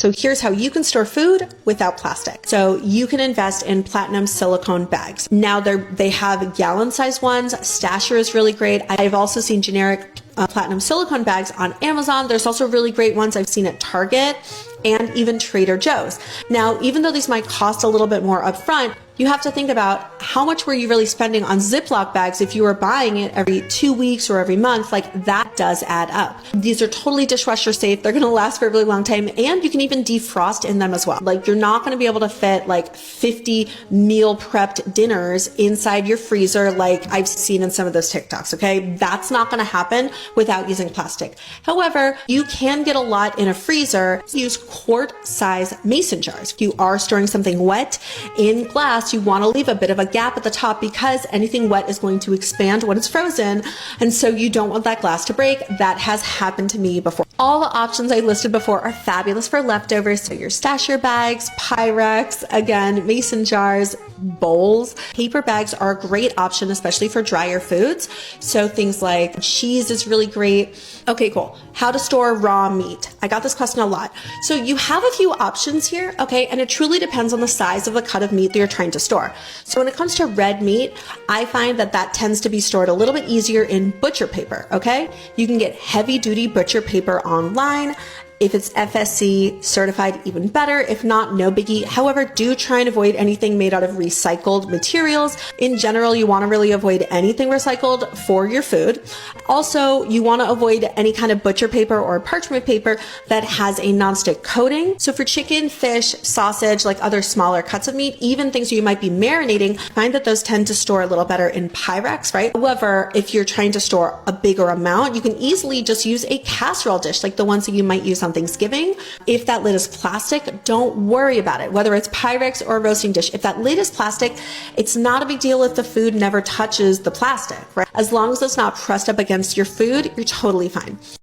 So here's how you can store food without plastic. So you can invest in platinum silicone bags. Now they have gallon size ones. Stasher is really great. I've also seen generic platinum silicone bags on Amazon. There's also really great ones I've seen at Target and even Trader Joe's. Now, even though these might cost a little bit more upfront, you have to think about how much were you really spending on Ziploc bags if you were buying it every 2 weeks or every month. Like, that does add up. These are totally dishwasher safe. They're going to last for a really long time, and you can even defrost in them as well. Like, you're not going to be able to fit like 50 meal prepped dinners inside your freezer like I've seen in some of those TikToks, okay? That's not going to happen without using plastic. However, you can get a lot in a freezer. Use quart size mason jars. If you are storing something wet in glass, you want to leave a bit of a gap at the top because anything wet is going to expand when it's frozen. And so you don't want that glass to break. That has happened to me before. All the options I listed before are fabulous for leftovers. So your stasher bags, Pyrex, again, mason jars, bowls. Paper bags are a great option, especially for drier foods. So things like cheese is really great. Okay, cool. How to store raw meat. I got this question a lot. So you have a few options here, okay? And it truly depends on the size of the cut of meat that you're trying to store. So when it comes to red meat, I find that tends to be stored a little bit easier in butcher paper, okay? You can get heavy duty butcher paper online. If it's FSC certified, even better. If not, no biggie. However, do try and avoid anything made out of recycled materials. In general, you want to really avoid anything recycled for your food. Also, you want to avoid any kind of butcher paper or parchment paper that has a nonstick coating. So for chicken, fish, sausage, like other smaller cuts of meat, even things you might be marinating, find that those tend to store a little better in Pyrex, right? However, if you're trying to store a bigger amount, you can easily just use a casserole dish, like the ones that you might use on Thanksgiving. If that lid is plastic, don't worry about it. Whether it's Pyrex or a roasting dish, if that lid is plastic, it's not a big deal if the food never touches the plastic, right? As long as it's not pressed up against your food, you're totally fine.